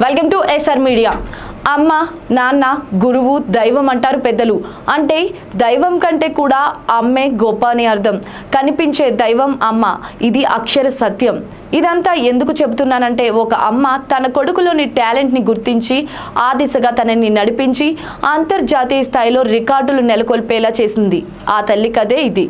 Welcome to SR media. అమ్మ, నాన్న, గురువు, దైవం అంటారు పెద్దలు. అంటే దైవం కంటే కూడా అమ్మే గొప్ప అని అర్థం. కనిపించే దైవం అమ్మ, ఇది అక్షర సత్యం. ఇదంతా ఎందుకు చెబుతున్నానంటే, ఒక అమ్మ తన కొడుకులోని టాలెంట్ని గుర్తించి ఆ దిశగా తనని నడిపించి అంతర్జాతీయ స్థాయిలో రికార్డులు నెలకొల్పేలా చేసింది. ఆ తల్లి కథే ఇది.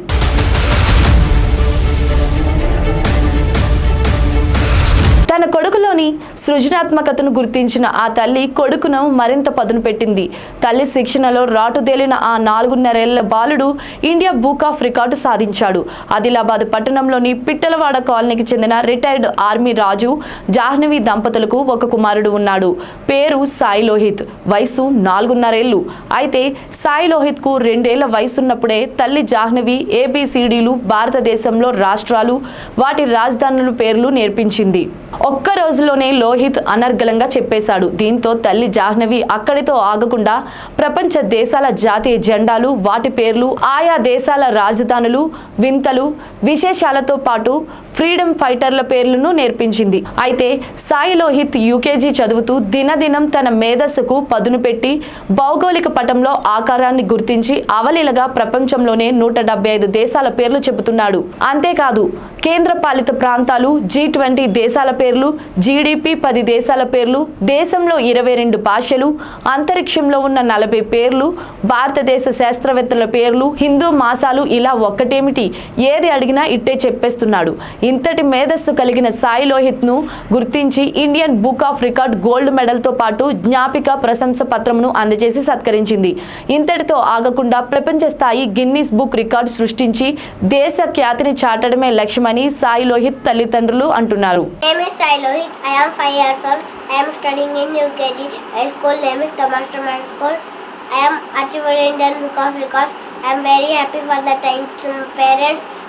తన కొడుకులోని సృజనాత్మకతను గుర్తించిన ఆ తల్లి కొడుకును మరింత పదును పెట్టింది. తల్లి శిక్షణలో రాటుదేలిన ఆ 4.5 ఏళ్ల బాలుడు ఇండియా బుక్ ఆఫ్ రికార్డు సాధించాడు. ఆదిలాబాద్ పట్టణంలోని పిట్టలవాడ కాలనీకి చెందిన రిటైర్డ్ ఆర్మీ రాజు, జాహ్నవి దంపతులకు ఒక కుమారుడు ఉన్నాడు. పేరు సాయి లోహిత్. వయసు 4.5 ఏళ్లు. అయితే సాయి లోహిత్కు 2 ఏళ్ల వయసున్నప్పుడే తల్లి జాహ్నవి ABCDలు, భారతదేశంలో రాష్ట్రాలు, వాటి రాజధానుల పేర్లు నేర్పించింది. ఒక్క రోజులోనే లోహిత్ అనర్గళంగా చెప్పేశాడు. దీంతో తల్లి జాహ్నవి అక్కడితో ఆగకుండా ప్రపంచ దేశాల జాతీయ జెండాలు, వాటి పేర్లు, ఆయా దేశాల రాజధానులు, వింతలు, విశేషాలతో పాటు ఫ్రీడమ్ ఫైటర్ల పేర్లను నేర్పించింది. అయితే సాయి లోహిత్ UKG చదువుతూ దినదినం తన మేధస్సుకు పదును పెట్టి భౌగోళిక పటంలో ఆకారాన్ని గుర్తించి అవలీలగా ప్రపంచంలోనే 175 దేశాల పేర్లు చెబుతున్నాడు. అంతేకాదు కేంద్ర పాలిత ప్రాంతాలు, G20 దేశాల పేర్లు, GDP 10 దేశాల పేర్లు, దేశంలో 22 భాషలు, అంతరిక్షంలో ఉన్న 40 పేర్లు, భారతదేశ శాస్త్రవేత్తల పేర్లు, హిందూ మాసాలు, ఇలా ఒక్కటేమిటి ఏది అడిగినా ఇట్టే చెప్పేస్తున్నాడు. ఇంతటి మేధస్సు కలిగిన సాయి లోహిత్ ను గుర్తించి Indian book of record gold medal తో పాటు జ్ఞాపిక ప్రశంస పత్రమును అందజేసి సత్కరించింది. ఇంతటితో ఆగకుండా ప్రపంచ స్థాయి గిన్నిస్ బుక్ రికార్డు సృష్టించి దేశ ఖ్యాతిని చాటడమే లక్ష్యమని సాయి లోహిత్ తల్లిదండ్రులు అంటున్నారు.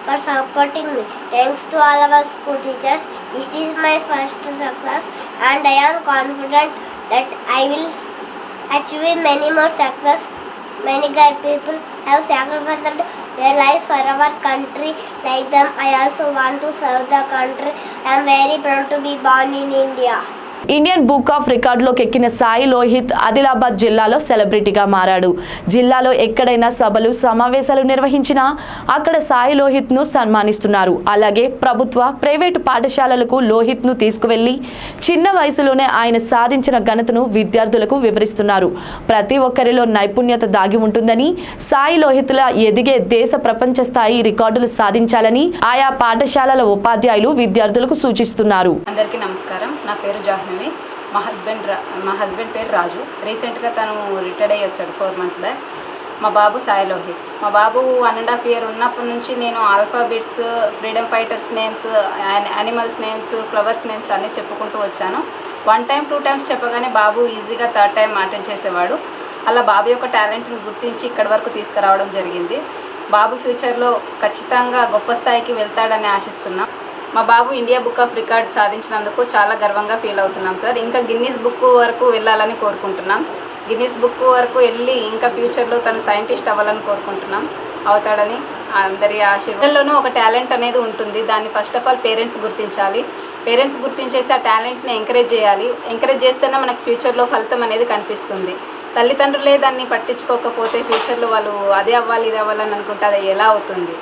for supporting me. Thanks to all our school teachers. This is my first success and I am confident that I will achieve many more success. Many great people have sacrificed their lives for our country. Like them, I also want to serve the country. I am very proud to be born in India. Indian book of రికార్డులోకి ఎక్కిన సాయి లోహిత్ ఆదిలాబాద్ జిల్లాలో సెలబ్రిటీగా మారాడు. జిల్లాలో ఎక్కడైనా సభలు, సమావేశాలు నిర్వహించినా అక్కడ సాయి లోహిత్ ను సన్మానిస్తున్నారు. అలాగే ప్రభుత్వ, ప్రైవేటు పాఠశాలలకు లోహిత్ ను తీసుకువెళ్లి చిన్న వయసులోనే ఆయన సాధించిన ఘనతను విద్యార్థులకు వివరిస్తున్నారు. ప్రతి ఒక్కరిలో నైపుణ్యత దాగి ఉంటుందని, సాయి లోహిత్లా ఎదిగే దేశ ప్రపంచ స్థాయి రికార్డులు సాధించాలని ఆయా పాఠశాలల ఉపాధ్యాయులు విద్యార్థులకు సూచిస్తున్నారు. అందరికీ నమస్కారం. నా పేరు జాహ్నవి. మా హస్బెండ్ పేరు రాజు. రీసెంట్గా తను రిటైర్డ్ అయ్యి వచ్చాడు 4 months బ్యాక్. మా బాబు సాయి లోహిత్. మా బాబు 1.5 years ఉన్నప్పటి నుంచి నేను alphabets, freedom fighters names, animals names, flowers names అన్నీ చెప్పుకుంటూ వచ్చాను. 1 time 2 times చెప్పగానే బాబు ఈజీగా 3rd time అటెండ్ చేసేవాడు. అలా బాబు యొక్క టాలెంట్ని గుర్తించి ఇక్కడి వరకు తీసుకురావడం జరిగింది. బాబు ఫ్యూచర్లో ఖచ్చితంగా గొప్ప స్థాయికి వెళ్తాడని ఆశిస్తున్నాం. మా బాబు ఇండియా బుక్ ఆఫ్ రికార్డ్ సాధించినందుకు చాలా గర్వంగా ఫీల్ అవుతున్నాం సార్. ఇంకా గిన్నిస్ బుక్ వరకు వెళ్ళాలని కోరుకుంటున్నాం. గిన్నిస్ బుక్ వరకు వెళ్ళి ఇంకా ఫ్యూచర్లో తను సైంటిస్ట్ అవ్వాలని కోరుకుంటున్నాం. అవుతాడని అందరి ఆశీర్వాదంలోనూ ఒక టాలెంట్ అనేది ఉంటుంది. దాన్ని ఫస్ట్ ఆఫ్ ఆల్ పేరెంట్స్ గుర్తించాలి. పేరెంట్స్ గుర్తించేసి ఆ టాలెంట్ని ఎంకరేజ్ చేయాలి. ఎంకరేజ్ చేస్తేనే మనకు ఫ్యూచర్లో ఫలితం అనేది కనిపిస్తుంది. తల్లిదండ్రులే దాన్ని పట్టించుకోకపోతే ఫ్యూచర్లో వాళ్ళు అదే అవ్వాలి, ఇది అవ్వాలని అనుకుంటే అది ఎలా అవుతుంది?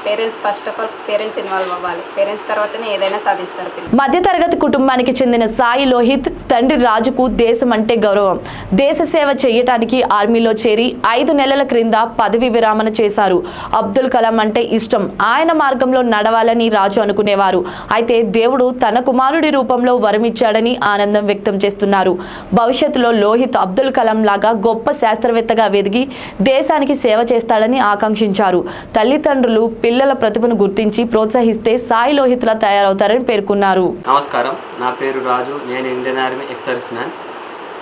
Parents first of all parents involve అవ్వాలి. పేరెంట్స్ తర్వాతనే ఏదైనా సాధిస్తారు. మధ్యతరగతి కుటుంబానికి చెందిన సాయి లోహిత్ తండ్రి రాజుకు దేశం అంటే గౌరవం. దేశ సేవ చేయటానికి ఆర్మీలో చేరి 5 నెలల క్రింద పదవి విరామణ చేశారు. అబ్దుల్ కలాం అంటే ఇష్టం. ఆయన మార్గంలో నడవాలని రాజు అనుకునేవారు. అయితే దేవుడు తన కుమారుడి రూపంలో వరమిచ్చాడని ఆనందం వ్యక్తం చేస్తున్నారు. భవిష్యత్తులో లోహిత్ అబ్దుల్ కలాం లాగా గొప్ప శాస్త్రవేత్తగా వెదిగి దేశానికి సేవ చేస్తాడని ఆకాంక్షించారు. తల్లిదండ్రులు పిల్లల ప్రతిభను గుర్తించి ప్రోత్సహిస్తే సాయి లోహిత్లా తయారవుతారని పేర్కొన్నారు. నమస్కారం, నా పేరు రాజు. నేను ఇండియన్ ఆర్మీ ఎక్స్-సర్వీస్ మ్యాన్.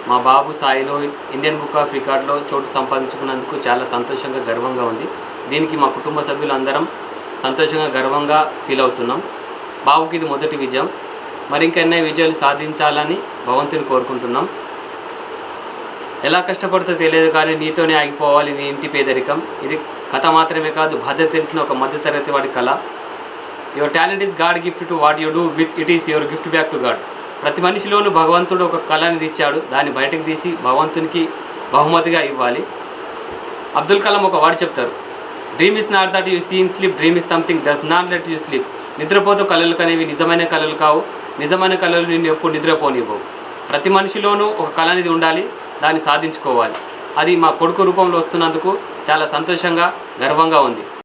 మా బాబు Sai Lohith Indian book of రికార్డులో చోటు సంపాదించుకున్నందుకు చాలా సంతోషంగా, గర్వంగా ఉంది. దీనికి మా కుటుంబ సభ్యులు అందరం సంతోషంగా, గర్వంగా ఫీల్ అవుతున్నాం. బాబుకి ఇది మొదటి విజయం. మరి ఇంకెన్నో విజయాలు సాధించాలని భగవంతుని కోరుకుంటున్నాం. ఎలా కష్టపడితే తెలియదు కానీ నీతోనే ఆగిపోవాలి నీ ఇంటి పేదరికం. ఇది కథ మాత్రమే కాదు, బాధ్యత తెలిసిన ఒక మధ్యతరగతి వాడి కళ. Your talent is God gift to what you do with it is your gift back to God. ప్రతి మనిషిలోనూ భగవంతుడు ఒక కళని ఇచ్చాడు, దాన్ని బయటకు తీసి భగవంతునికి బహుమతిగా ఇవ్వాలి. అబ్దుల్ కలాం ఒక వాడు చెప్తారు, dream is not that you see in sleep, dream is something does not let you sleep. నిద్రపోతూ కళలు కనేవి నిజమైన కళలు కావు, నిజమైన కళలు నిన్ను ఎప్పుడు నిద్రపోనివ్వవు. ప్రతి మనిషిలోనూ ఒక కళ అనేది ఉండాలి, దాన్ని సాధించుకోవాలి. అది మా కొడుకు రూపంలో వస్తున్నందుకు చాలా సంతోషంగా, గర్వంగా ఉంది.